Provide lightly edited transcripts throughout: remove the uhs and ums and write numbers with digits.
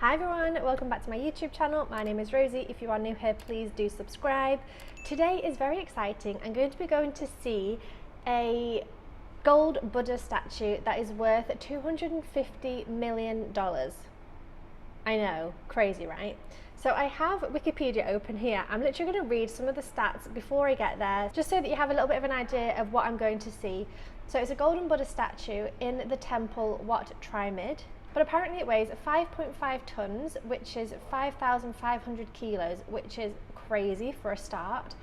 Hi everyone, welcome back to my YouTube channel. My name is Rosie. If you are new here, please do subscribe. Today is very exciting. I'm going to be going to see a gold Buddha statue that is worth $250 million. I know, crazy, right? So I have Wikipedia open here. I'm literally going to read some of the stats before I get there, just so that you have a little bit of an idea of what I'm going to see. So it's a golden Buddha statue in the temple Wat Traimit. But apparently it weighs 5.5 tons, which is 5,500 kilos, which is crazy for a start.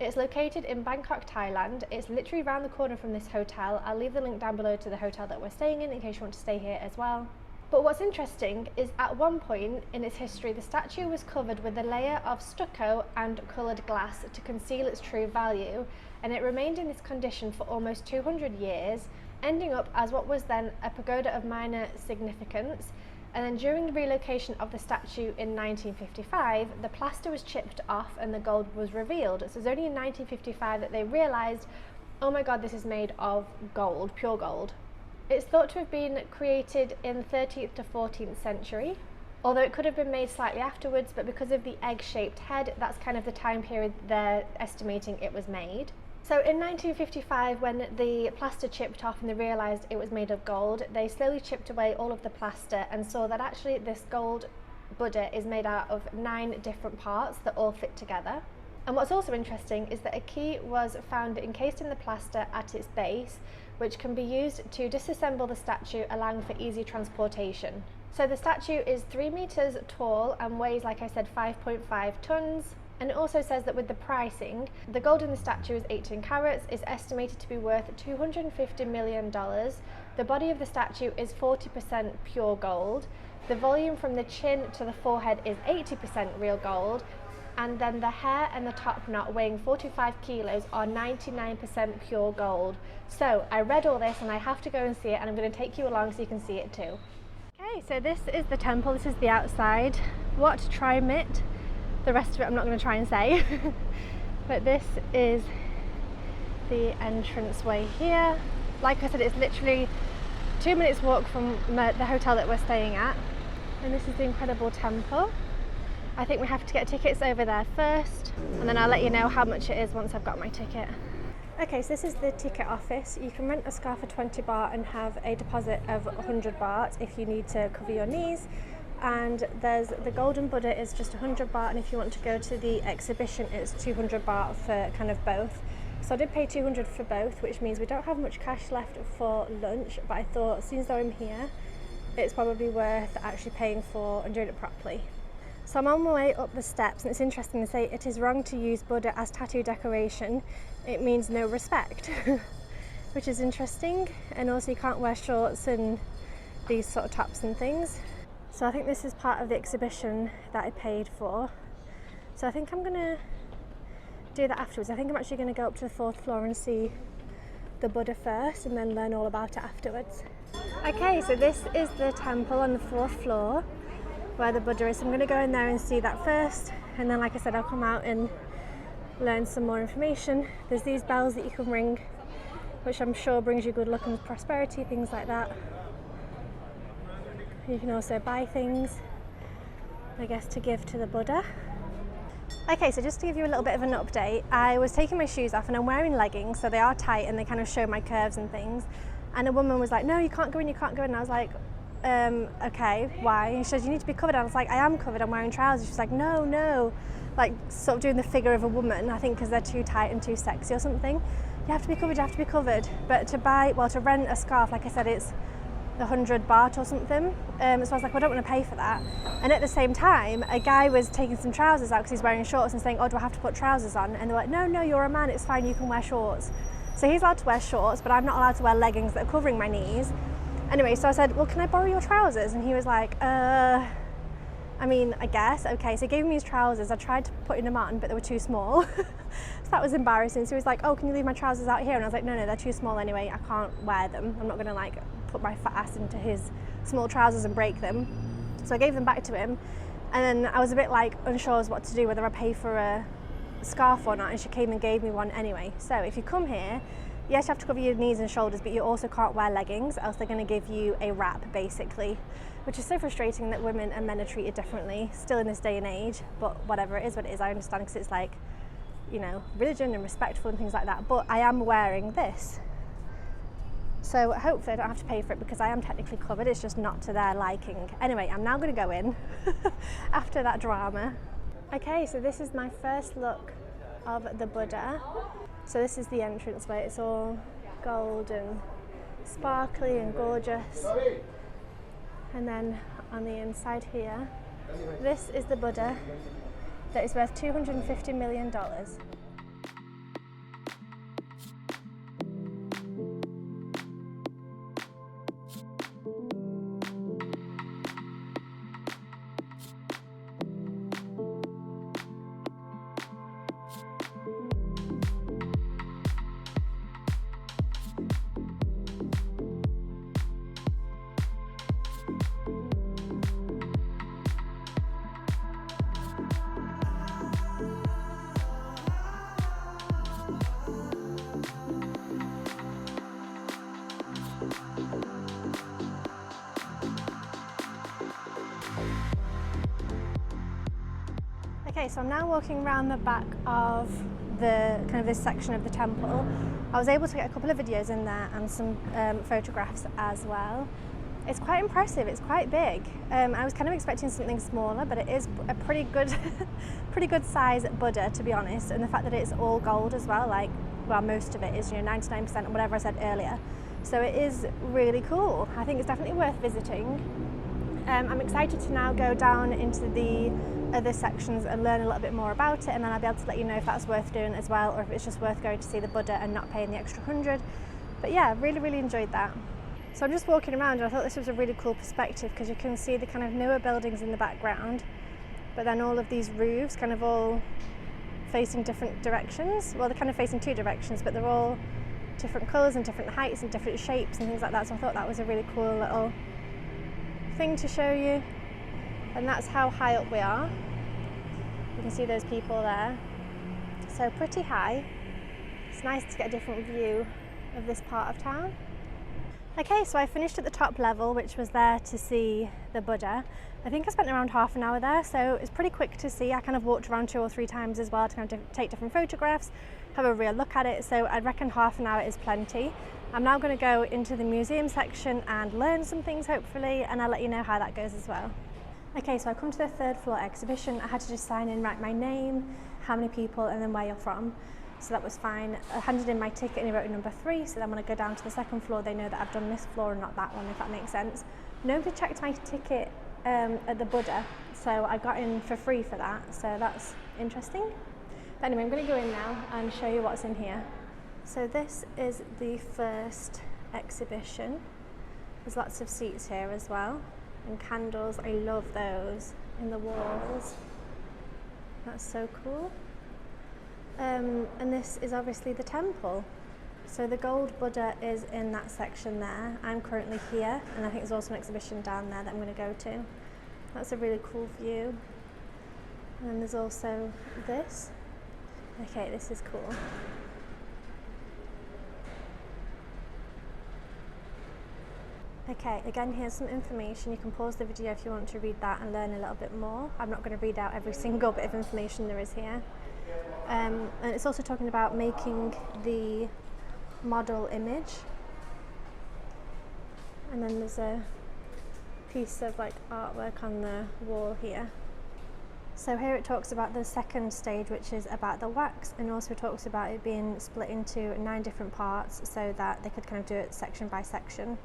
It's located in Bangkok, Thailand. It's literally around the corner from this hotel. I'll leave the link down below to the hotel that we're staying in case you want to stay here as well. But what's interesting is at one point in its history, the statue was covered with a layer of stucco and coloured glass to conceal its true value, and it remained in this condition for almost 200 years, ending up as what was then a pagoda of minor significance. And then during the relocation of the statue in 1955, the plaster was chipped off and the gold was revealed. So it's only in 1955 that they realised, oh my god, this is made of gold, pure gold. It's thought to have been created in the 13th to 14th century, although it could have been made slightly afterwards, but because of the egg-shaped head, that's kind of the time period they're estimating it was made. So in 1955, when the plaster chipped off and they realised it was made of gold, they slowly chipped away all of the plaster and saw that actually this gold Buddha is made out of 9 different parts that all fit together. And what's also interesting is that a key was found encased in the plaster at its base, which can be used to disassemble the statue, allowing for easy transportation. So the statue is 3 meters tall and weighs, like I said, 5.5 tons. And it also says that with the pricing, the gold in the statue is 18 carats, is estimated to be worth $250 million. The body of the statue is 40% pure gold. The volume from the chin to the forehead is 80% real gold. And then the hair and the top knot, weighing 45 kilos, are 99% pure gold. So I read all this and I have to go and see it, and I'm going to take you along so you can see it too. Okay, so this is the temple, this is the outside. Wat Traimit. The rest of it I'm not going to try and say. But this is the entranceway here. Like I said, it's literally 2 minutes walk from the hotel that we're staying at. And this is the incredible temple. I think we have to get tickets over there first, and then I'll let you know how much it is once I've got my ticket. Okay, so this is the ticket office. You can rent a scarf for 20 baht and have a deposit of 100 baht if you need to cover your knees. And there's the golden Buddha is just 100 baht, and if you want to go to the exhibition it's 200 baht for kind of both. So I did pay 200 for both, which means we don't have much cash left for lunch, but I thought since though I'm here, it's probably worth actually paying for and doing it properly. So I'm on my way up the steps, and it's interesting to say it is wrong to use Buddha as tattoo decoration. It means no respect, which is interesting. And also you can't wear shorts and these sort of tops and things. So I think this is part of the exhibition that I paid for. So I think I'm gonna do that afterwards. I think I'm actually gonna go up to the 4th floor and see the Buddha first and then learn all about it afterwards. Okay, so this is the temple on the 4th floor where the Buddha is. So I'm gonna go in there and see that first, and then like I said, I'll come out and learn some more information. There's these bells that you can ring, which I'm sure brings you good luck and prosperity, things like that. You can also buy things, I guess, to give to the Buddha. Okay, so just to give you a little bit of an update, I was taking my shoes off and I'm wearing leggings, so they are tight and they kind of show my curves and things. And a woman was like, no, you can't go in, you can't go in. And I was like, okay, why? And she said, you need to be covered. And I was like, I am covered, I'm wearing trousers. She's like, no, like sort of doing the figure of a woman, I think because they're too tight and too sexy or something. You have to be covered, you have to be covered. But to rent a scarf, like I said, it's 100 baht or something. So I was like, well, I don't want to pay for that. And at the same time, a guy was taking some trousers out because he's wearing shorts and saying, oh, do I have to put trousers on? And they're like, no, you're a man, it's fine, you can wear shorts. So he's allowed to wear shorts, but I'm not allowed to wear leggings that are covering my knees. Anyway, so I said, well, can I borrow your trousers? And he was like, I mean, I guess, okay. So he gave me his trousers. I tried to put them on, but they were too small. So that was embarrassing. So he was like, oh, can you leave my trousers out here? And I was like, no, they're too small anyway. I can't wear them. I'm not gonna like put my fat ass into his small trousers and break them. So I gave them back to him. And then I was a bit like unsure as what to do, whether I pay for a scarf or not. And she came and gave me one anyway. So if you come here, Yes, you have to cover your knees and shoulders, but you also can't wear leggings, else they're going to give you a wrap, basically, which is so frustrating that women and men are treated differently, still in this day and age, but whatever, it is what it is. I understand, because it's like, you know, religion and respectful and things like that, but I am wearing this. So hopefully I don't have to pay for it, because I am technically covered, it's just not to their liking. Anyway, I'm now going to go in after that drama. Okay, so this is my first look of the Buddha. So this is the entrance way. It's all gold and sparkly and gorgeous. And then on the inside here, this is the Buddha that is worth $250 million. Okay, so I'm now walking around the back of the kind of this section of the temple. I was able to get a couple of videos in there and some photographs as well. It's quite impressive, it's quite big. I was kind of expecting something smaller, but it is a pretty good size Buddha, to be honest. And the fact that it's all gold as well, like, well, most of it is, you know, 99% and whatever I said earlier. So it is really cool. I think it's definitely worth visiting. I'm excited to now go down into the other sections and learn a little bit more about it, and then I'll be able to let you know if that's worth doing as well, or if it's just worth going to see the Buddha and not paying the extra 100. But yeah, really enjoyed that. So I'm just walking around, and I thought this was a really cool perspective, because you can see the kind of newer buildings in the background, but then all of these roofs kind of all facing different directions. Well, they're kind of facing two directions, but they're all different colours and different heights and different shapes and things like that. So I thought that was a really cool little thing to show you. And that's how high up we are. You can see those people there. So pretty high. It's nice to get a different view of this part of town. Okay, so I finished at the top level, which was there to see the Buddha. I think I spent around half an hour there, so it's pretty quick to see. I kind of walked around 2 or 3 times as well to kind of take different photographs, have a real look at it, so I'd reckon half an hour is plenty. I'm now going to go into the museum section and learn some things, hopefully, and I'll let you know how that goes as well. Okay, so I come to the 3rd floor exhibition. I had to just sign in, write my name, how many people, and then where you're from. So that was fine. I handed in my ticket and he wrote number 3, so then when I go down to the 2nd floor, they know that I've done this floor and not that one, if that makes sense. Nobody checked my ticket at the Buddha, so I got in for free for that, so that's interesting. But anyway, I'm going to go in now and show you what's in here. So this is the first exhibition. There's lots of seats here as well, and candles. I love those in the walls. That's so cool. And this is obviously the temple. So the gold Buddha is in that section there. I'm currently here, and I think there's also an exhibition down there that I'm going to go to. That's a really cool view. And then there's also this. Okay, this is cool. Okay, again, here's some information. You can pause the video if you want to read that and learn a little bit more. I'm not going to read out every single bit of information there is here. And it's also talking about making the model image. And then there's a piece of like artwork on the wall here. So here it talks about the second stage, which is about the wax, and also talks about it being split into 9 different parts so that they could kind of do it section by section.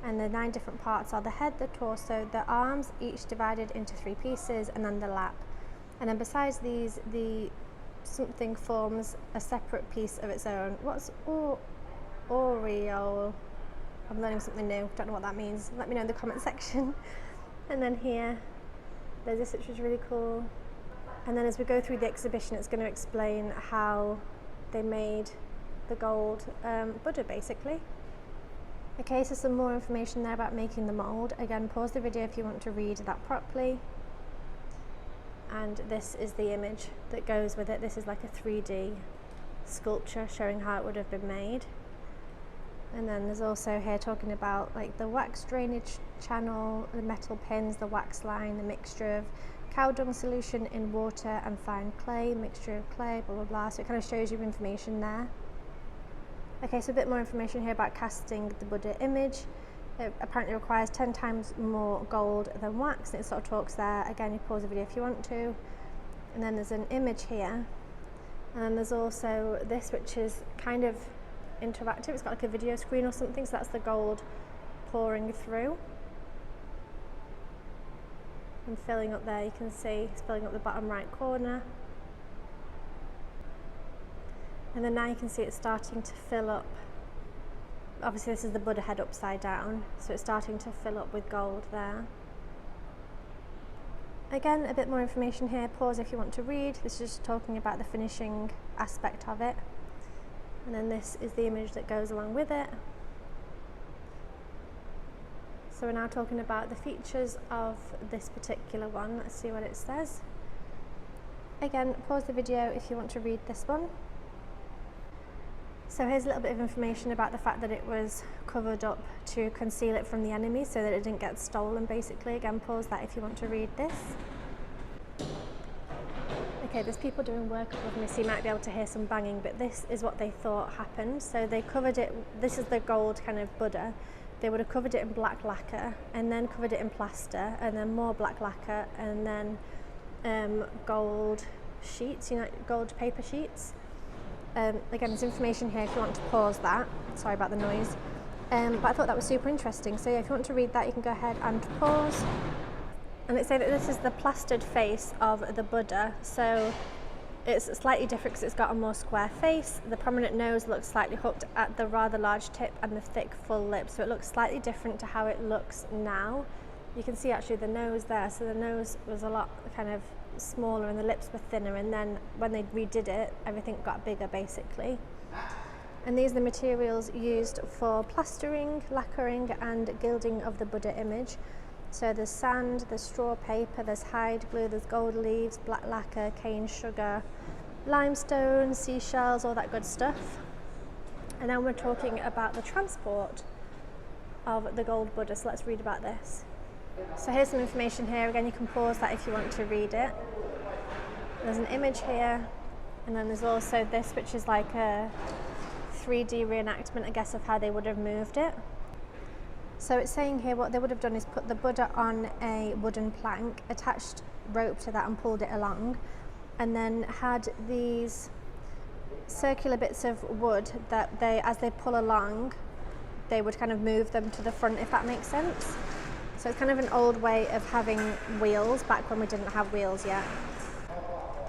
And the 9 different parts are the head, the torso, the arms, each divided into 3 pieces, and then the lap. And then besides these, something forms a separate piece of its own. What's aureole? I'm learning something new, don't know what that means. Let me know in the comment section. And then here, there's this, which is really cool. And then as we go through the exhibition, it's going to explain how they made the gold Buddha, basically. Okay, so some more information there about making the mould. Again, pause the video if you want to read that properly. And this is the image that goes with it. This is like a 3D sculpture showing how it would have been made. And then there's also here talking about like the wax drainage channel, the metal pins, the wax line, the mixture of cow dung solution in water and fine clay, mixture of clay, blah blah blah. So it kind of shows you information there. Okay, so a bit more information here about casting the Buddha image. It apparently requires 10 times more gold than wax. It sort of talks there. Again, you pause the video if you want to. And then there's an image here. And then there's also this, which is kind of interactive. It's got like a video screen or something. So that's the gold pouring through and filling up there. You can see it's filling up the bottom right corner. And then now you can see it's starting to fill up. Obviously this is the Buddha head upside down, so it's starting to fill up with gold there. Again, a bit more information here. Pause if you want to read. This is just talking about the finishing aspect of it. And then this is the image that goes along with it. So we're now talking about the features of this particular one. Let's see what it says. Again, pause the video if you want to read this one. So here's a little bit of information about the fact that it was covered up to conceal it from the enemy so that it didn't get stolen, basically. Again, pause that if you want to read this. Okay, there's people doing work above me, so you might be able to hear some banging, but this is what they thought happened. So they covered it, this is the gold kind of Buddha. They would have covered it in black lacquer and then covered it in plaster and then more black lacquer and then gold sheets, you know, gold paper sheets. Again, there's information here if you want to pause that. Sorry about the noise. But I thought that was super interesting. So yeah, if you want to read that, you can go ahead and pause. And it says that this is the plastered face of the Buddha. So it's slightly different because it's got a more square face. The prominent nose looks slightly hooked at the rather large tip and the thick full lips. So it looks slightly different to how it looks now. You can see actually the nose there. So the nose was a lot kind of smaller and the lips were thinner, and then when they redid it, everything got bigger basically. And these are the materials used for plastering, lacquering and gilding of the Buddha image. So there's sand, there's straw paper, there's hide glue, there's gold leaves, black lacquer, cane sugar, limestone, seashells, all that good stuff. And then we're talking about the transport of the gold Buddha, so let's read about this. So here's some information here. Again, you can pause that if you want to read it. There's an image here, and then there's also this, which is like a 3D reenactment, I guess, of how they would have moved it. So it's saying here what they would have done is put the Buddha on a wooden plank, attached rope to that and pulled it along, and then had these circular bits of wood that they, as they pull along, they would kind of move them to the front, if that makes sense. So it's kind of an old way of having wheels back when we didn't have wheels yet.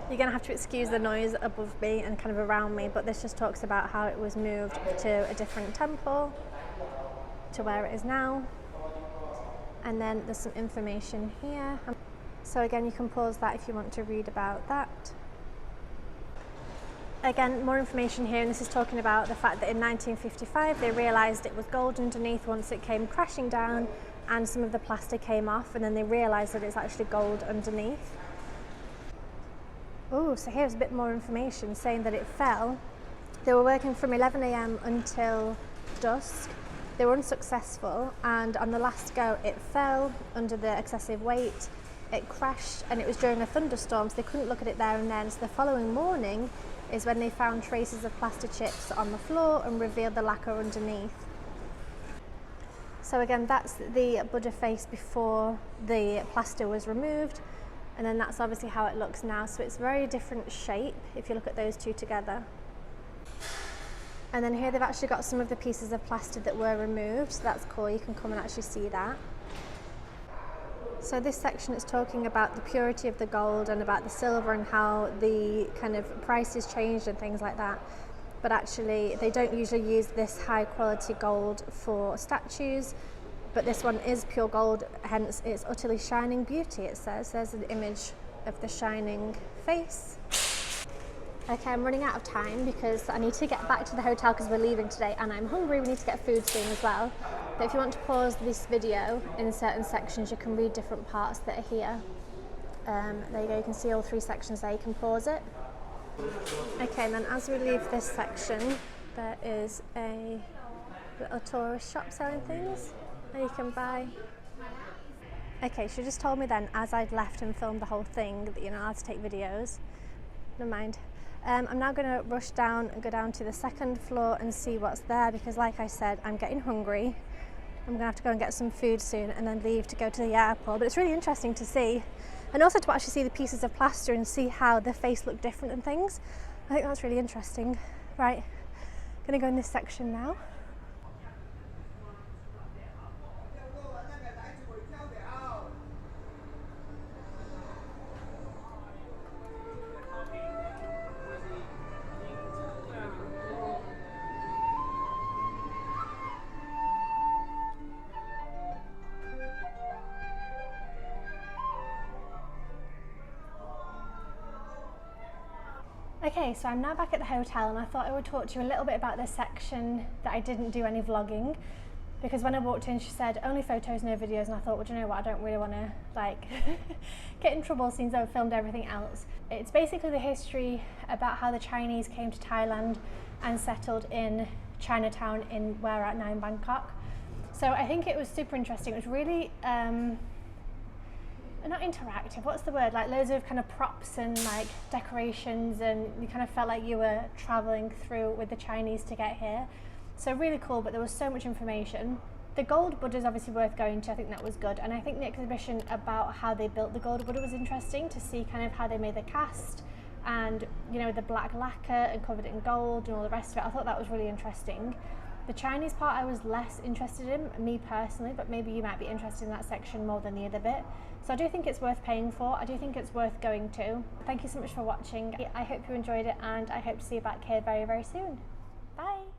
You're going to have to excuse the noise above me and kind of around me, but this just talks about how it was moved to a different temple to where it is now. And then there's some information here. So again, you can pause that if you want to read about that. Again, more information here, and this is talking about the fact that in 1955 they realised it was gold underneath once it came crashing down and some of the plaster came off, and then they realised that it's actually gold underneath. Oh, so here's a bit more information saying that it fell. They were working from 11 AM until dusk. They were unsuccessful, and on the last go it fell under the excessive weight. It crashed, and it was during a thunderstorm, so they couldn't look at it there and then. So the following morning is when they found traces of plaster chips on the floor and revealed the lacquer underneath. So again, that's the Buddha face before the plaster was removed, and then that's obviously how it looks now. So it's a very different shape if you look at those two together. And then here they've actually got some of the pieces of plaster that were removed, so that's cool, you can come and actually see that. So this section is talking about the purity of the gold and about the silver and how the kind of prices changed and things like that. But actually they don't usually use this high quality gold for statues, but this one is pure gold, hence it's utterly shining beauty, it says. There's an image of the shining face. Okay, I'm running out of time because I need to get back to the hotel because we're leaving today, and I'm hungry. We need to get food soon as well. But if you want to pause this video in certain sections, you can read different parts that are here. There you go, you can see all 3 sections there, you can pause it. Okay, and then as we leave this section, there is a Little tourist shop selling things that you can buy. Okay, she just told me then, as I'd left and filmed the whole thing, that you're not allowed to take videos. Never mind. I'm now going to rush down and go down to the second floor and see what's there, because like I said, I'm getting hungry. I'm going to have to go and get some food soon and then leave to go to the airport. But it's really interesting to see, and also to actually see the pieces of plaster and see how the face look different and things. I think that's really interesting. Right, I'm going to go in this section now. Okay, so I'm now back at the hotel, and I thought I would talk to you a little bit about this section that I didn't do any vlogging, because when I walked in she said only photos, no videos, and I thought, well, do you know what, I don't really want to like get in trouble since I've filmed everything else. It's basically the history about how the Chinese came to Thailand and settled in Chinatown in where we're at now in Bangkok. So I think it was super interesting. It was really not interactive, what's the word, like loads of kind of props and like decorations, and you kind of felt like you were traveling through with the Chinese to get here. So really cool, but there was so much information. The gold Buddha is obviously worth going to, I think that was good, and I think the exhibition about how they built the gold Buddha was interesting to see kind of how they made the cast, and you know, the black lacquer and covered it in gold and all the rest of it. I thought that was really interesting. The Chinese part I was less interested in, me personally, but maybe you might be interested in that section more than the other bit. So I do think it's worth paying for. I do think it's worth going to. Thank you so much for watching. I hope you enjoyed it, and I hope to see you back here very, very soon. Bye.